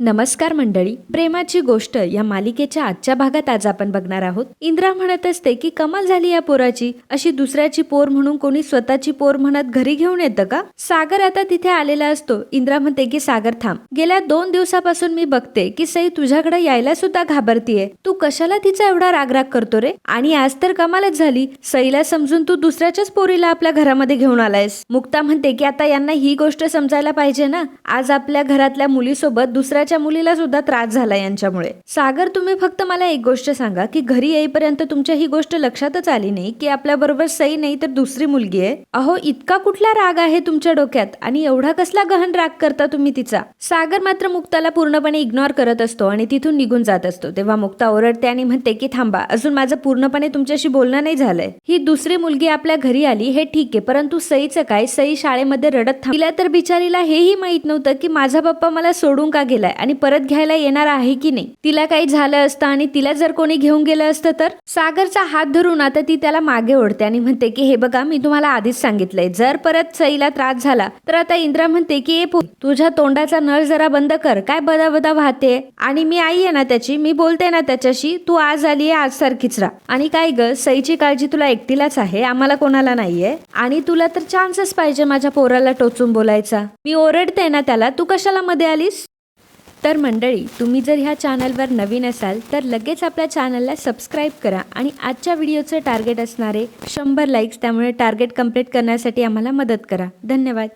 नमस्कार मंडळी, प्रेमाची गोष्ट या मालिकेच्या आजच्या भागात आज आपण बघणार आहोत. इंद्रा म्हणत असते की कमाल झाली या पोराची, अशी दुसऱ्याची पोर म्हणून कोणी स्वतःची पोर म्हणत घरी घेऊन येतं का? सागर आता तिथे आलेला असतो. इंद्रा म्हणते की सागर थांब, गेल्या 2 दिवसापासून मी बघते की सई तुझ्याकडे यायला सुद्धा घाबरतीये. तू कशाला तिचा एवढा रागराग करतो रे? आणि आज तर कमालच झाली, सईला समजून तू दुसऱ्याच्याच पोरीला आपल्या घरामध्ये घेऊन आलायस. मुक्ता म्हणते की आता यांना ही गोष्ट समजायला पाहिजे ना, आज आपल्या घरातल्या मुलीसोबत दुसऱ्या मुलीला सुद्धा त्रास झाला यांच्यामुळे. सागर तुम्ही फक्त मला एक गोष्ट सांगा की घरी येईपर्यंत तुमच्या ही गोष्ट लक्षातच आली नाही की आपल्या बरोबर सई नाही तर दुसरी मुलगी आहे. अहो इतका कुठला राग आहे तुमच्या डोक्यात आणि एवढा कसला गहन राग करता तुम्ही तिचा? सागर मात्र मुक्ताला पूर्णपणे इग्नोर करत असतो आणि तिथून निघून जात असतो. तेव्हा मुक्ता ओरडते आणि म्हणते की थांबा, अजून माझं पूर्णपणे तुमच्याशी बोलणं नाही झालंय. ही दुसरी मुलगी आपल्या घरी आली हे ठीक आहे, परंतु सईचं काय? सई शाळेमध्ये रडत तिला तर बिचारीला हेही माहित नव्हतं की माझा पप्पा मला सोडून का गेलाय आणि परत घ्यायला येणार आहे की नाही. तिला काही झालं असतं आणि तिला जर कोणी घेऊन गेलं असतं तर? सागरचा हात धरून आता ती त्याला मागे ओढते आणि म्हणते की हे बघा, मी तुम्हाला आधीच सांगितलंय, जर परत सईला त्रास झाला तर. आता इंद्रा म्हणते की तुझ्या तोंडाचा नळ जरा बंद कर, काय बदाबदा वाहते? आणि मी आई आहे ना त्याची, मी बोलते ना त्याच्याशी, तू आज आलीये आज सारखीच राहा. आणि काय ग, सईची काळजी तुला एकटीलाच आहे, आम्हाला कोणाला नाहीये. आणि तुला तर चान्सच पाहिजे माझ्या पोराला टोचून बोलायचा. मी ओरडते ना त्याला, तू कशाला मध्ये आलीस? तर मंडळी, तुम्ही जर ह्या चॅनलवर नवीन असाल तर लगेच आपल्या चॅनलला सबस्क्राईब करा आणि आजच्या व्हिडिओचं टार्गेट असणारे 100 लाईक्स, त्यामुळे टार्गेट कंप्लीट करण्यासाठी आम्हाला मदत करा. धन्यवाद.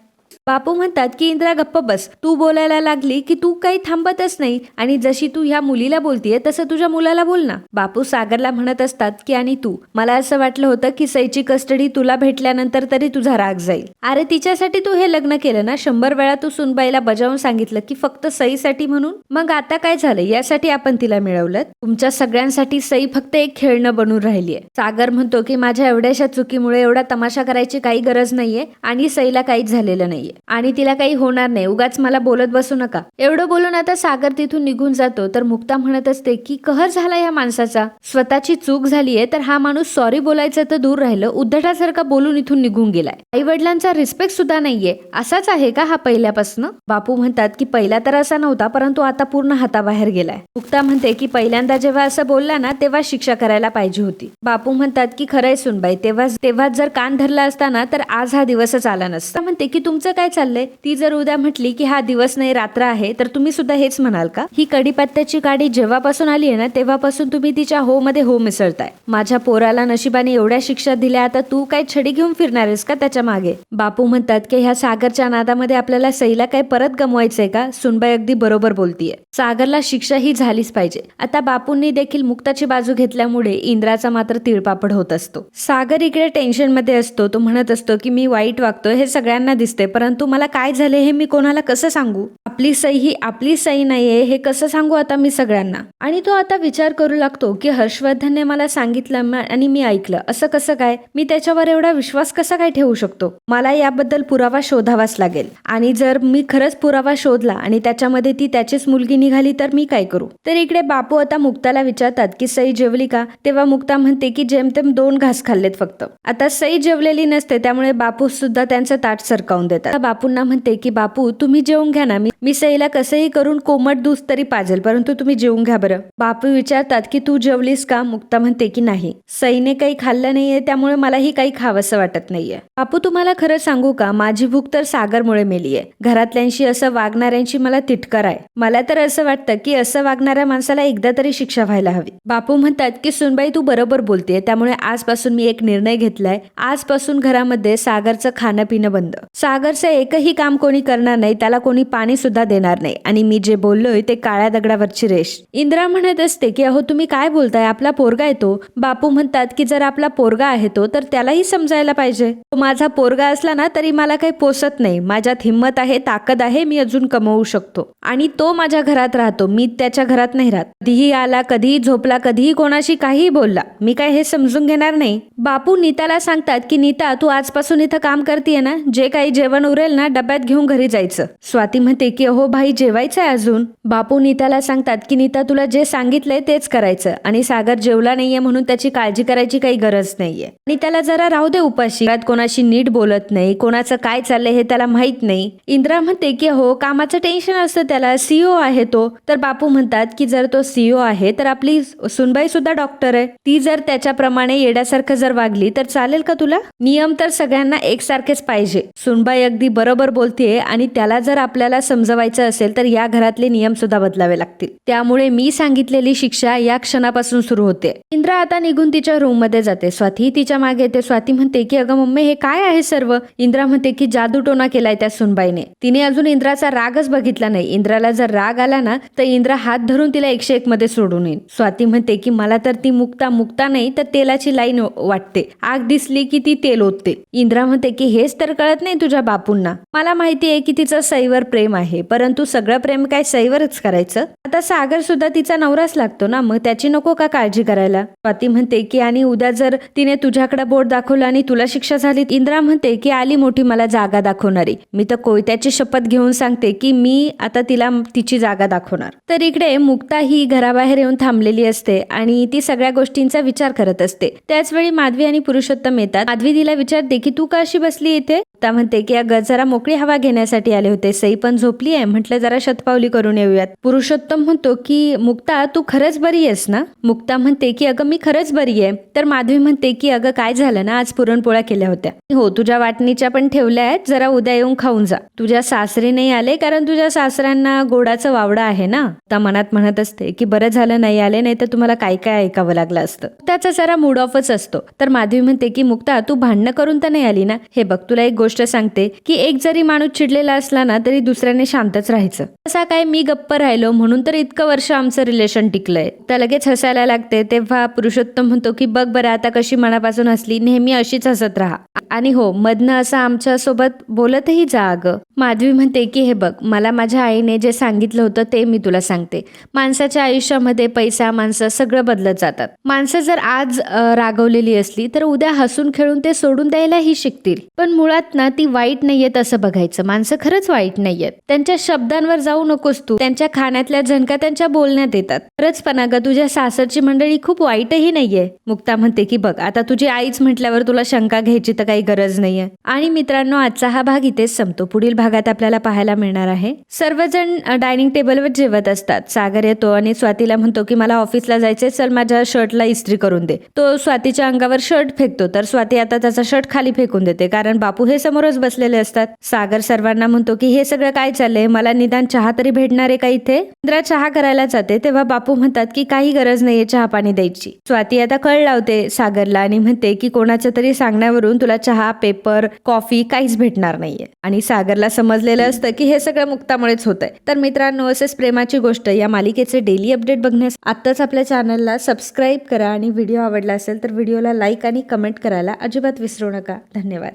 बापू म्हणतात की इंद्रा गप्प बस, तू बोलायला लागली की तू काही थांबतच नाही आणि जशी तू ह्या मुलीला बोलतीये तसं तुझ्या मुलाला बोल ना. बापू सागरला म्हणत असतात की आणि तू, मला असं वाटलं होतं की सईची कस्टडी तुला भेटल्यानंतर तरी तुझा राग जाईल. अरे तिच्यासाठी तू हे लग्न केलं ना, 100 वेळा तू सुनबाईला बजावून सांगितलं की फक्त सईसाठी म्हणून. मग आता काय झालं? यासाठी आपण तिला मिळवलं. तुमच्या सगळ्यांसाठी सई फक्त एक खेळणं बनून राहिलीये. सागर म्हणतो की माझ्या एवढ्याशा चुकीमुळे एवढा तमाशा करायची काही गरज नाहीये आणि सईला काहीच झालेलं नाहीये आणि तिला काही होणार नाही, उगाच मला बोलत बसू नका. एवढं बोलून आता सागर तिथून निघून जातो. तर मुक्ता म्हणत असते की कहर झाला या माणसाचा, स्वतःची चूक झालीये तर हा माणूस सॉरी बोलायचं तर दूर राहिलं, उद्धटासारखा बोलून इथून निघून गेलाय. आई वडिलांचा रिस्पेक्ट सुद्धा नाहीये. असाच आहे का हा पहिल्यापासून? बापू म्हणतात की पहिला तर असा नव्हता, परंतु आता पूर्ण हाताबाहेर गेलाय. मुक्ता म्हणते की पहिल्यांदा जेव्हा असं बोलला ना तेव्हा शिक्षा करायला पाहिजे होती. बापू म्हणतात की खरंय सुनबाई, तेव्हा जर कान धरला असताना तर आज हा दिवसच आला नसता. म्हणते की तुमचं काय चाललंय? ती जर उद्या म्हटली की हा दिवस नाही रात्र आहे तर तुम्ही सुद्धा हेच म्हणाल का? ही कडीपत्त्याची गाडी जेव्हापासून आली आहे ना तेव्हापासून तुम्ही तिच्या हो मध्ये हो मिसळताय. माझ्या पोराला नशिबाने एवढ्या शिक्षा दिल्या, आता तू काय छडी घेऊन फिरणार आहेस का त्याच्या मागे? बापू म्हणतात की ह्या सागरच्या नादामध्ये आपल्याला सईला काय परत गमवायचंय का? सुनबाई अगदी बरोबर बोलतीये, सागरला शिक्षा ही झालीच पाहिजे. आता बापूंनी देखील मुक्ताची बाजू घेतल्यामुळे इंद्राचा मात्र तिळपापड होत असतो. सागर इकडे टेन्शन मध्ये असतो. तो म्हणत असतो की मी वाईट वागतोय हे सगळ्यांना दिसते, परंतु मला काय झाले हे मी कोणाला कसं सांगू? आपली सई ही आपली सई नाहीये हे कसं सांगू आता मी सगळ्यांना? आणि तो आता विचार करू लागतो की हर्षवर्धनने मला सांगितलं आणि मी ऐकलं, असं कसं काय? मी त्याच्यावर एवढा विश्वास कसा काय ठेवू शकतो? मला याबद्दल पुरावा शोधावाच लागेल आणि जर मी खरंच पुरावा शोधला आणि त्याच्यामध्ये ती त्याचीच मुलगी निघाली तर मी काय करू? तर इकडे बापू आता मुक्ताला विचारतात की सई जेवली का? तेव्हा मुक्ता म्हणते की जेमतेम 2 घास खाल्लेत फक्त. आता सई जेवलेली नसते त्यामुळे बापू सुद्धा त्यांचं ताट सरकावून देतात. बापूंना म्हणते की बापू तुम्ही जेवून घ्या ना, मी सईला कसंही करून कोमट दूध तरी पाजेल, परंतु तुम्ही जेवून घ्या बरं. बापू विचारतात की तू जेवलीस का? मुक्ता म्हणते की नाही, सईने काही खाल्लं नाहीये त्यामुळे मलाही काही खावंसं वाटत नाहीये. बापू तुम्हाला खरं सांगू का, माझी भूक तर सागरमुळे मेलीये. घरातल्यांशी असं वागणाऱ्यांची मला तिटकार आहे. मला तर असं वाटतं की असं वागणाऱ्या माणसाला एकदा तरी शिक्षा व्हायला हवी. बापू म्हणतात की सुनबाई तू बरोबर बोलतेय, त्यामुळे आजपासून मी एक निर्णय घेतलाय. आजपासून घरामध्ये सागरचं खाणं पिणं बंद. सागरचं एकही काम कोणी करणार नाही, त्याला कोणी पाणी सुद्धा देणार नाही आणि मी जे बोललोय ते काळ्या दगडावरची रेष. इंद्रा म्हणत असते की अहो तुम्ही काय बोलताय, आपला पोरगा येतो. बापू म्हणतात की जर आपला पोरगा आहे तो तर त्यालाही समजायला पाहिजे. तो माझा पोरगा असला ना तरी मला काही पोसत नाही. माझ्यात हिंमत आहे, ताकद आहे, मी अजून कमवू शकतो आणि तो माझ्या घरात राहतो, मी त्याच्या घरात नाही राहत. कधीही आला, कधीही झोपला, कधीही कोणाशी काहीही बोलला, मी काय हे समजून घेणार नाही. बापू नीताला सांगतात की नीता तू आजपासून इथं काम करतीये ना, जे काही जेवण उरेल उरेल ना डब्यात घेऊन घरी जायचं. स्वाती म्हणते की अहो भाई जेवायचंय अजून. बापू नीताला सांगतात की नीता तुला जे सांगितलंय तेच करायचं आणि सागर जेवला नाहीये म्हणून त्याची काळजी करायची काही गरज नाहीये आणि त्याला जरा राहू दे उपाशी. घरात कोणाशी नीट बोलत नाही, कोणाचं काय चाललंय हे त्याला माहित नाही. इंद्रा म्हणते की हो कामाचं टेन्शन असतं त्याला, सीईओ आहे तो. तर बापू म्हणतात की जर तो सीईओ आहे तर आपली सुनबाई सुद्धा डॉक्टर आहे, ती जर त्याच्याप्रमाणे येड्यासारखं जर वागली तर चालेल का तुला? नियम तर सगळ्यांना एकसारखेच पाहिजे. सुनबाई अगदी बरोबर बोलतेय आणि त्याला जर आपल्याला समजवायचं असेल तर या घरातले नियम सुद्धा बदलावे लागतील. त्यामुळे मी सांगितलेली शिक्षा या क्षणापासून सुरू होते. इंद्रा आता निघून तिच्या रूम मध्ये जाते. स्वाती तिच्या मागे येते. स्वाती म्हणते की अगं मम्मी हे काय आहे सर्व? इंद्रा म्हणते की जादूटोना केलाय त्या सुनबाईने. तिने अजून इंद्राचा रागच बघितला नाही. इंद्राला जर राग आला ना तर इंद्रा हात धरून तिला 101 मध्ये सोडून येईल. स्वाती म्हणते की मला तर ती मुक्ता नाही तर तेलाची लाईन वाटते. आग दिसली की ती तेल ओतते. इंद्रा म्हणते की हेच तर कळत नाही तुझ्या बापूंना. मला माहिती आहे की तिचं सईवर प्रेम आहे, परंतु सगळं प्रेम काय सईवरच करायचं? आता सागर सुद्धा तिचा नवराच लागतो ना, मग त्याची नको का काळजी करायला? स्वाती म्हणते की आणि उद्या जर तिने तुझ्याकडे बोट दाखवलं आणि तुला शिक्षा झाली? इंद्रा म्हणते की आली मोठी मला जागा दाखवणारी. मी तर कोयत्याची शपथ घेऊन सांगते की मी आता तिला तिची जागा दाखवणार. तर इकडे मुक्ता ही घराबाहेर येऊन थांबलेली असते आणि ती सगळ्या गोष्टींचा विचार करत असते. त्याच वेळी माधवी आणि पुरुषोत्तम येतात. माधवी तिला विचारते की तू का अशी बसली इथे? मुक्ता म्हणते की अगं जरा मोकळी हवा घेण्यासाठी आले होते, सई पण झोपली आहे, म्हटलं जरा शतपावली करून येऊयात. पुरुषोत्तम म्हणतो की मुक्ता तू खरंच बरी आहेस ना? मुक्ता म्हणते की अगं मी खरंच बरी आहे. तर माधवी म्हणते की अगं काय झालं ना, आज पुरणपोळ्या केल्या होत्या. हो तुझ्या वाटणीच्या पण ठेवल्या आहेत, जरा उद्या येऊन खाऊन जा. तुझ्या सासरे नाही आले कारण तुझ्या सासऱ्यांना गोडाचं वावडं आहे ना. आता मनात म्हणत असते की बरं झालं नाही आले, नाही तर तुम्हाला काय काय ऐकावं लागलं असतं. त्याचा जरा मूड ऑफच असतो. तर माधवी म्हणते की मुक्ता तू भांडणं करून तर नाही आली ना? हे बघ तुला एक गोष्ट सांगते की एक जरी माणूस चिडलेला असला ना तरी दुसऱ्याने शांतच राहायचं. असा काय मी गप्प राहिलो म्हणून तर इतकं वर्ष आमचं रिलेशन टिकलंय. तर लगेच हसायला लागते. तेव्हा पुरुषोत्तम म्हणतो की बघ बरं आता कशी मनापासून हसली, नेहमी अशीच हसत राहा आणि हो मधनं असं आमच्या सोबत बोलतही जा अगं. माधवी म्हणते की हे बघ मला माझ्या आईने जे सांगितलं होतं ते मी तुला सांगते. माणसाच्या आयुष्यामध्ये पैसा माणसं सगळं बदलत जातात. माणसं जर आज रागवलेली असली तर उद्या हसून खेळून ते सोडून द्यायलाही शिकतील. पण मुळात ना ती वाईट नाहीयेत असं बघायचं. माणसं खरंच वाईट नाहीयेत. त्यांच्या शब्दांवर जाऊ नकोस तू. त्यांच्या खाण्यातल्या झणका त्यांच्या बोलण्यात येतात. खरंच पण अगं तुझ्या सासरची मंडळी खूप वाईटही नाहीये. मुक्ता म्हणते की बघ आता तुझी आईच म्हटल्यावर तुला शंका घ्यायची तर काही गरज नाहीये. आणि मित्रांनो आजचा हा भाग इथेच संपतो. पुढील भागात आपल्याला पाहायला मिळणार आहे सर्वजण डायनिंग टेबलवर जेवत असतात. सागर येतो आणि स्वातीला म्हणतो की मला ऑफिसला जायचंय, चल माझ्या शर्टला इस्त्री करून दे. तो स्वातीच्या अंगावर शर्ट फेकतो तर स्वाती आता त्याचा शर्ट खाली फेकून देते कारण बापू हे समोरच बसलेले असतात. सागर सर्वांना म्हणतो की हे सगळं काय चाललंय, मला निदान चहा तरी भेटणार आहे का इथे? इंद्रा चहा करायला जाते तेव्हा बापू म्हणतात की काही गरज नाहीये चहा पाणी द्यायची. स्वाती आता कळ लावते सागरला आणि म्हणते की कोणाच्या तरी सांगण्यावरून तुला चहा पेपर कॉफी काहीच भेटणार नाहीये. आणि सागरला समजलेलं असतं की हे सगळं मुक्तामुळेच होतंय. तर मित्रांनो असेच प्रेमाची गोष्ट या मालिकेचे डेली अपडेट बघण्यास आत्ताच आपल्या चॅनलला सबस्क्राईब करा आणि व्हिडिओ आवडला असेल तर व्हिडिओला लाईक आणि कमेंट करायला अजिबात विसरू नका. धन्यवाद.